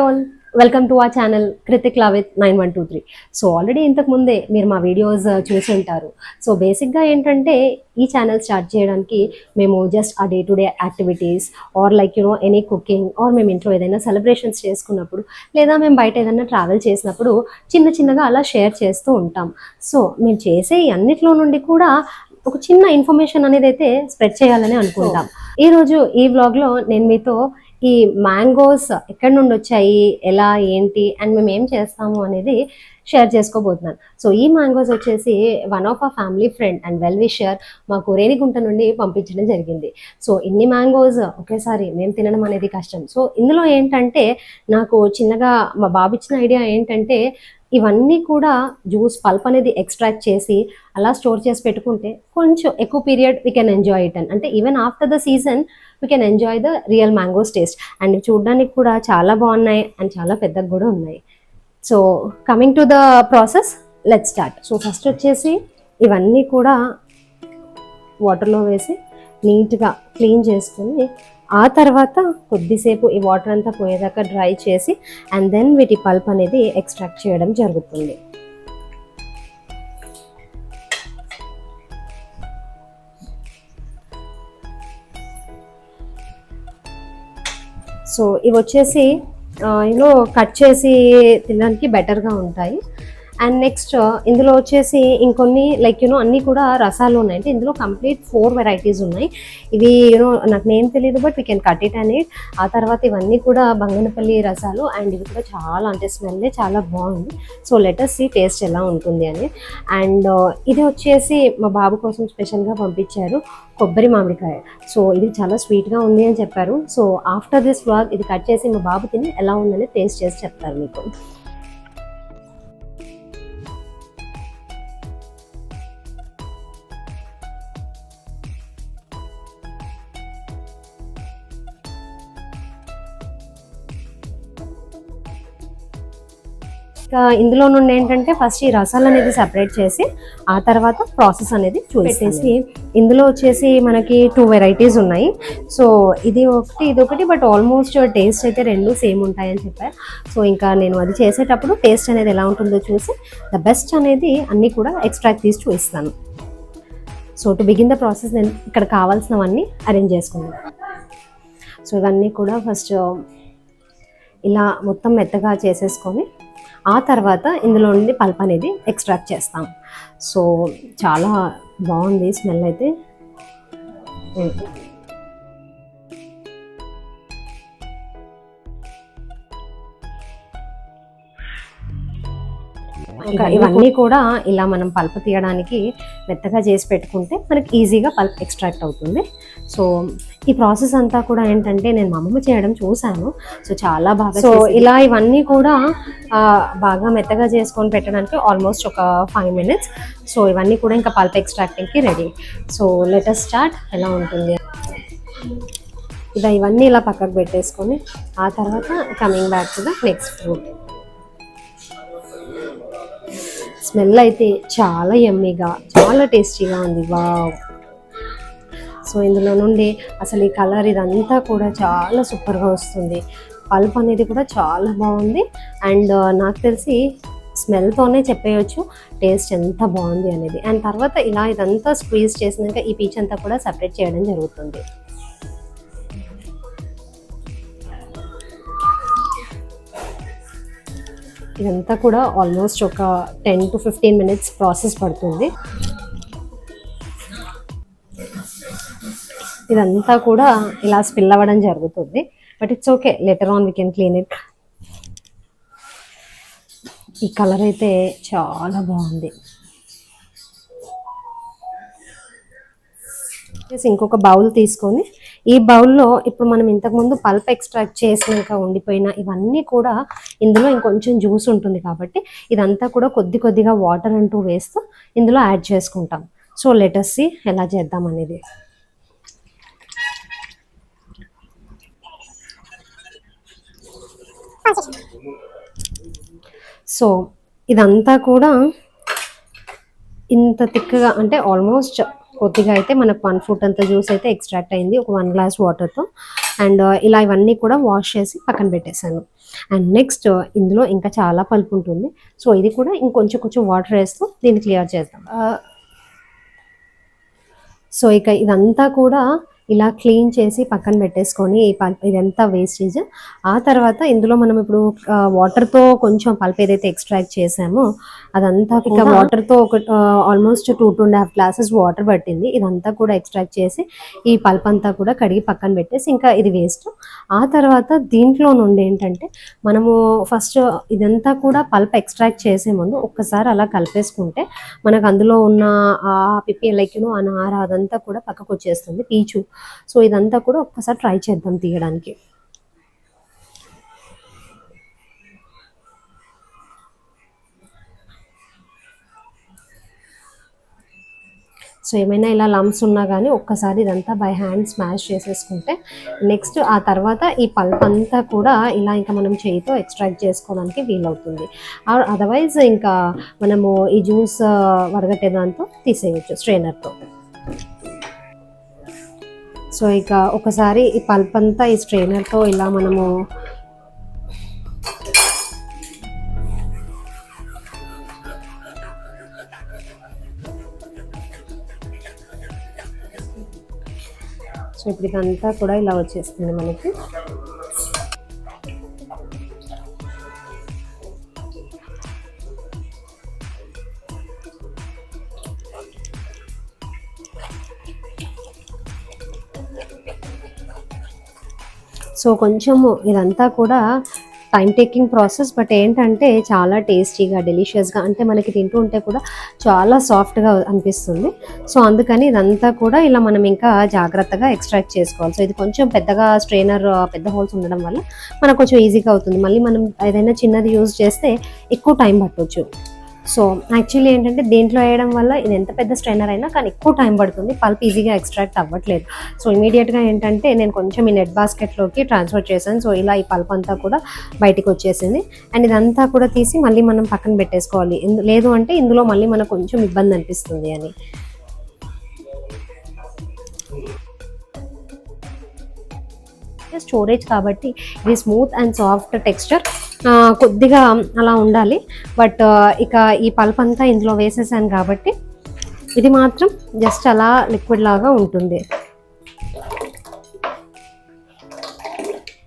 All, welcome to our channel Kritik Lavith 9123. So already ఇంతకు ముందే మీరు మా వీడియోస్ చూసి ఉంటారు. సో బేసిక్గా ఏంటంటే ఈ ఛానల్ స్టార్ట్ చేయడానికి మేము జస్ట్ ఆ day to day activities or like any cooking or మేము ఇంట్లో ఏదైనా సెలబ్రేషన్స్ చేసుకున్నప్పుడు లేదా మేము బయట ఏదైనా ట్రావెల్ చేసినప్పుడు చిన్న చిన్నగా అలా షేర్ చేస్తూ ఉంటాం. సో మేము చేసే అన్నిట్లో నుండి కూడా ఒక చిన్న ఇన్ఫర్మేషన్ అనేది అయితే స్ప్రెడ్ చేయాలని అనుకుంటాం. ఈరోజు ఈ వ్లాగ్లో నేను మీతో ఈ మ్యాంగోస్ ఎక్కడి నుండి వచ్చాయి, ఎలా ఏంటి అండ్ మేము ఏం చేస్తాము అనేది షేర్ చేసుకోబోతున్నాను. సో ఈ మ్యాంగోస్ వచ్చేసి వన్ ఆఫ్ ఆ family friend and well wisher మాకు రేణిగుంట నుండి పంపించడం జరిగింది. సో ఇన్ని మ్యాంగోస్ ఒకేసారి మేము తినడం అనేది కష్టం. సో ఇందులో ఏంటంటే నాకు చిన్నగా మా బాబు ఇచ్చిన ఐడియా ఏంటంటే ఇవన్నీ కూడా జ్యూస్ పల్ప్ అనేది ఎక్స్ట్రాక్ట్ చేసి అలా స్టోర్ చేసి పెట్టుకుంటే కొంచెం ఎక్కువ period we can enjoy it అంటే even after the season we can enjoy the real mangoes taste. And చూడడానికి కూడా చాలా బాగున్నాయి అండ్ చాలా పెద్దగా కూడా ఉన్నాయి. So coming to the process, let's start. So first వచ్చేసి ఇవన్నీ కూడా వాటర్లో వేసి నీట్గా క్లీన్ చేసుకుని ఆ తర్వాత కొద్దిసేపు ఈ వాటర్ అంతా పోయేదాకా డ్రై చేసి అండ్ దెన్ వీటి పల్ప్ అనేది ఎక్స్ట్రాక్ట్ చేయడం జరుగుతుంది. సో ఇవి వచ్చేసి కట్ చేసి తినడానికి బెటర్గా ఉంటాయి. అండ్ నెక్స్ట్ ఇందులో వచ్చేసి ఇంకొన్ని లైక్ అన్నీ కూడా రసాలు ఉన్నాయి. అంటే ఇందులో కంప్లీట్ 4 వెరైటీస్ ఉన్నాయి. ఇవి నాకు నేమ్ తెలియదు, but we can cut it అని. ఆ తర్వాత ఇవన్నీ కూడా బంగనపల్లి రసాలు అండ్ ఇవి కూడా చాలా అంటే స్మెల్ చాలా బాగుంది. సో లెటర్ సీ టేస్ట్ ఎలా ఉంటుంది అని. అండ్ ఇది వచ్చేసి మా బాబు కోసం స్పెషల్గా పంపించారు కొబ్బరి మామిడికాయ. సో ఇది చాలా స్వీట్గా ఉంది అని చెప్పారు. సో ఆఫ్టర్ దిస్ వ్లాగ్ ఇది కట్ చేసి మా బాబు తిని ఎలా ఉందని టేస్ట్ చేసి చెప్తారు మీకు. ఇందులో నుండి ఏంటంటే ఫస్ట్ ఈ రసాలు అనేది సెపరేట్ చేసి ఆ తర్వాత ప్రాసెస్ అనేది చూసేసి ఇందులో వచ్చేసి మనకి 2 వెరైటీస్ ఉన్నాయి. సో ఇది ఒకటి బట్ ఆల్మోస్ట్ టేస్ట్ అయితే 2 సేమ్ ఉంటాయని చెప్పారు. సో ఇంకా నేను అది చేసేటప్పుడు టేస్ట్ అనేది ఎలా ఉంటుందో చూసి ద బెస్ట్ అనేది అన్నీ కూడా ఎక్స్ట్రాక్ట్ తీసి చూపిస్తాను. So to begin the process నేను ఇక్కడ కావాల్సినవన్నీ అరేంజ్ చేసుకున్నాను. సో ఇవన్నీ కూడా ఫస్ట్ ఇలా మొత్తం మెత్తగా చేసేసుకొని ఆ తర్వాత ఇందులో నుండి పల్ప్ అనేది ఎక్స్ట్రాక్ట్ చేస్తాం. సో చాలా బాగుంది స్మెల్ అయితే. ఇంకా ఇవన్నీ కూడా ఇలా మనం పల్ప్ తీయడానికి మెత్తగా చేసి పెట్టుకుంటే మనకి ఈజీగా పల్ప్ ఎక్స్ట్రాక్ట్ అవుతుంది. సో ఈ ప్రాసెస్ అంతా కూడా ఏంటంటే నేను మా అమ్మమ్మ చేయడం చూశాను. సో చాలా బాగా. సో ఇలా ఇవన్నీ కూడా బాగా మెత్తగా చేసుకొని పెట్టడానికి ఆల్మోస్ట్ ఒక 5 minutes. సో ఇవన్నీ కూడా ఇంకా పల్ప్ ఎక్స్ట్రాక్టింగ్కి ready. So let us start. ఎలా ఉంటుంది ఇవన్నీ ఇలా పక్కకు పెట్టేసుకొని ఆ తర్వాత coming back to the next fruit. Smell అయితే చాలా యమ్మీగా చాలా టేస్టీగా ఉంది. వావ్. సో ఇందులో నుండి అసలు ఈ కలర్ ఇదంతా కూడా చాలా సూపర్గా వస్తుంది. పల్ప్ అనేది కూడా చాలా బాగుంది. అండ్ నాకు తెలిసి స్మెల్తోనే చెప్పేయచ్చు టేస్ట్ ఎంత బాగుంది అనేది. అండ్ తర్వాత ఇలా ఇదంతా స్క్వీజ్ చేసినాక ఈ పీచ్ అంతా కూడా సెపరేట్ చేయడం జరుగుతుంది. ఇదంతా కూడా ఆల్మోస్ట్ ఒక 10 to 15 minutes ప్రాసెస్ పడుతుంది. ఇదంతా కూడా ఇలా స్పిల్ అవ్వడం జరుగుతుంది, but it's okay, later on we can clean it. ఈ కలర్ అయితే చాలా బాగుంది. ఇంకొక బౌల్ తీసుకొని ఈ బౌల్లో ఇప్పుడు మనం ఇంతకుముందు పల్ప్ ఎక్స్ట్రాక్ట్ చేసినాక ఉండిపోయిన ఇవన్నీ కూడా ఇందులో ఇంకొంచెం జ్యూస్ ఉంటుంది కాబట్టి ఇదంతా కూడా కొద్దిగా వాటర్ అంటూ వేస్తూ ఇందులో యాడ్ చేసుకుంటాం. సో లెట్ us see ఎలా చేద్దాం అనేది. సో ఇదంతా కూడా ఇంత థిక్గా అంటే ఆల్మోస్ట్ కొద్దిగా అయితే మనకు 1 foot అంత జ్యూస్ అయితే ఎక్స్ట్రాక్ట్ అయింది ఒక 1 glass వాటర్తో. అండ్ ఇలా ఇవన్నీ కూడా వాష్ చేసి పక్కన పెట్టేశాను. అండ్ నెక్స్ట్ ఇందులో ఇంకా చాలా పల్ప్ ఉంటుంది. సో ఇది కూడా ఇంకొంచెం వాటర్ వేస్తూ దీన్ని క్లియర్ చేద్దాం. సో ఇక ఇదంతా కూడా ఇలా క్లీన్ చేసి పక్కన పెట్టేసుకొని ఇదంతా వేస్టేజ్. ఆ తర్వాత ఇందులో మనం ఇప్పుడు వాటర్తో కొంచెం పల్ప్ ఏదైతే ఎక్స్ట్రాక్ట్ చేసామో అదంతా ఇక వాటర్తో ఒక ఆల్మోస్ట్ 2.5 గ్లాసెస్ వాటర్ పట్టింది. ఇదంతా కూడా ఎక్స్ట్రాక్ట్ చేసి ఈ పల్ప్ అంతా కూడా కడిగి పక్కన పెట్టేసి ఇంకా ఇది వేస్ట్. ఆ తర్వాత దీంట్లో నుండి ఏంటంటే మనము ఫస్ట్ ఇదంతా కూడా పల్ప్ ఎక్స్ట్రాక్ట్ చేసే ముందు ఒక్కసారి అలా కలిపేసుకుంటే మనకు అందులో ఉన్న ఆ పిప్పి ఆ నార అదంతా కూడా పక్కకు వచ్చేస్తుంది, పీచు. సో ఇదంతా కూడా ఒక్కసారి ట్రై చేద్దాం తీయడానికి. సో ఏమైనా ఇలా లమ్స్ ఉన్నా కానీ ఒక్కసారి ఇదంతా బై హ్యాండ్ స్మాష్ చేసేసుకుంటే నెక్స్ట్ ఆ తర్వాత ఈ పల్ప్ అంతా కూడా ఇలా ఇంకా మనం చేయితో ఎక్స్ట్రాక్ట్ చేసుకోవడానికి వీలవుతుంది. అదర్వైజ్ ఇంకా మనము ఈ జ్యూస్ వడగట్టే దాంతో తీసేయచ్చు స్ట్రైనర్తో. సో ఇక ఒకసారి ఈ పల్ప్ అంతా ఈ స్ట్రైనర్తో ఇలా మనము సో ఇప్పుడు ఇదంతా కూడా ఇలా వచ్చేస్తుంది మనకి. సో కొంచెము ఇదంతా కూడా టైం టేకింగ్ ప్రాసెస్, బట్ ఏంటంటే చాలా టేస్టీగా డెలిషియస్గా, అంటే మనకి తింటూ ఉంటే కూడా చాలా సాఫ్ట్గా అనిపిస్తుంది. సో అందుకని ఇదంతా కూడా ఇలా మనం ఇంకా జాగ్రత్తగా ఎక్స్ట్రాక్ట్ చేసుకోవాలి. సో ఇది కొంచెం పెద్దగా స్ట్రైనర్ పెద్ద హోల్స్ ఉండడం వల్ల మనకు కొంచెం ఈజీగా అవుతుంది. మళ్ళీ మనం ఏదైనా చిన్నది యూజ్ చేస్తే ఎక్కువ టైం పట్టవచ్చు. సో యాక్చువల్లీ ఏంటంటే దీంట్లో వేయడం వల్ల ఇది ఎంత పెద్ద స్ట్రైనర్ అయినా కానీ ఎక్కువ టైం పడుతుంది, పల్ప్ ఈజీగా ఎక్స్ట్రాక్ట్ అవ్వట్లేదు. సో ఇమీడియట్గా ఏంటంటే నేను కొంచెం ఈ నెట్ బాస్కెట్లోకి ట్రాన్స్ఫర్ చేశాను. సో ఇలా ఈ పల్ప్ అంతా కూడా బయటికి వచ్చేసింది. అండ్ ఇదంతా కూడా తీసి మళ్ళీ మనం పక్కన పెట్టేసుకోవాలి, లేదు అంటే ఇందులో మళ్ళీ మనకు కొంచెం ఇబ్బంది అనిపిస్తుంది అని. స్టోరేజ్ కాబట్టి ఇది స్మూత్ అండ్ సాఫ్ట్ టెక్స్చర్ కొద్దిగా అలా ఉండాలి. బట్ ఇక ఈ పల్ప్ అంతా ఇందులో వేసేసాను కాబట్టి ఇది మాత్రం జస్ట్ అలా లిక్విడ్ లాగా ఉంటుంది.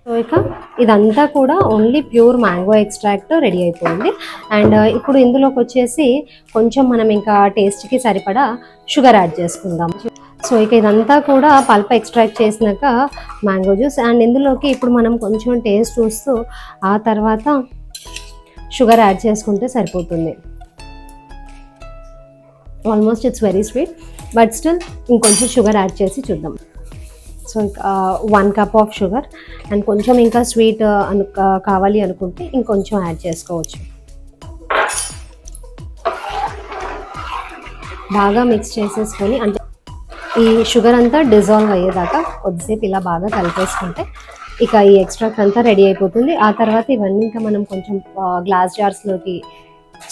సో ఇక ఇదంతా కూడా only pure mango extract ready అయిపోయింది. అండ్ ఇప్పుడు ఇందులోకి వచ్చేసి కొంచెం మనం ఇంకా టేస్ట్కి సరిపడా షుగర్ యాడ్ చేసుకుందాం. సో ఇక ఇదంతా కూడా పల్ప్ ఎక్స్ట్రాక్ట్ చేసినాక మ్యాంగో జ్యూస్, అండ్ ఇందులోకి ఇప్పుడు మనం కొంచెం టేస్ట్ చూస్తూ ఆ తర్వాత షుగర్ యాడ్ చేసుకుంటే సరిపోతుంది. Almost it's very sweet, but still ఇంకొంచెం షుగర్ యాడ్ చేసి చూద్దాం. So 1 cup of sugar, and కొంచెం ఇంకా స్వీట్ కావాలి అనుకుంటే ఇంకొంచెం యాడ్ చేసుకోవచ్చు. బాగా మిక్స్ చేసేసుకొని అంటే ఈ షుగర్ అంతా డిజాల్వ్ అయ్యేదాకా కొద్దిసేపు ఇలా బాగా కలిపేసుకుంటే ఇక ఈ ఎక్స్ట్రాక్ట్ అంతా రెడీ అయిపోతుంది. ఆ తర్వాత ఇవన్నీ ఇంకా మనం కొంచెం గ్లాస్ జార్స్లోకి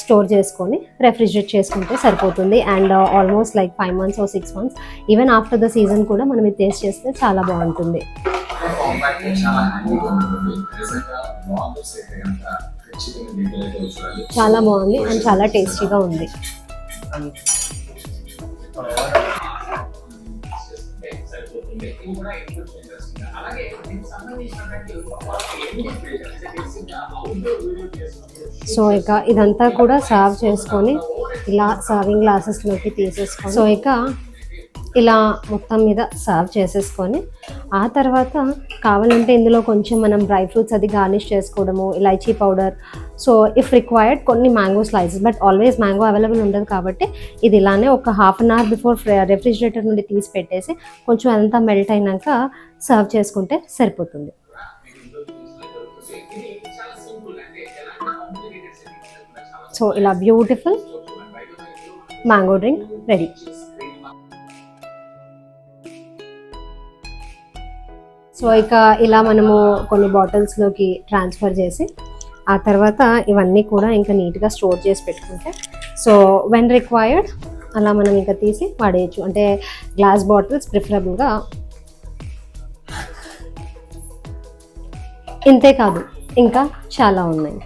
స్టోర్ చేసుకొని రెఫ్రిజిరేట్ చేసుకుంటే సరిపోతుంది. And almost like 5 months or 6 months even after the season కూడా మనం ఇది టేస్ట్ చేస్తే చాలా బాగుంటుంది. చాలా బాగుంది అండ్ చాలా టేస్టీగా ఉంది. సో ఇక ఇదంతా కూడా సర్వ్ చేసుకొని ఇలా సర్వింగ్ గ్లాసెస్లోకి తీసేసుకొని సో ఇక ఇలా మొత్తం మీద సర్వ్ చేసేసుకొని ఆ తర్వాత కావాలంటే ఇందులో కొంచెం మనం డ్రై ఫ్రూట్స్ అది గార్నిష్ చేసుకోవడము, ఇలైచీ పౌడర్, సో ఇఫ్ రిక్వైర్డ్ కొన్ని mango slices, but always mango available ఉండదు కాబట్టి ఇది ఇలానే ఒక ½ an hour బిఫోర్ రెఫ్రిజిరేటర్ నుండి తీసి పెట్టేసి కొంచెం అంతా మెల్ట్ అయినాక సర్వ్ చేసుకుంటే సరిపోతుంది. సో ఇలా beautiful mango drink ready. So ఇక ఇలా మనము కొన్ని బాటిల్స్లోకి ట్రాన్స్ఫర్ చేసి ఆ తర్వాత ఇవన్నీ కూడా ఇంకా నీట్గా స్టోర్ చేసి పెట్టుకుంటే సో వెన్ రిక్వైర్డ్ అలా మనం ఇంకా తీసి వాడేయచ్చు. అంటే గ్లాస్ బాటిల్స్ ప్రిఫరబుల్గా. ఇంతే కాదు, ఇంకా చాలా ఉన్నాయి.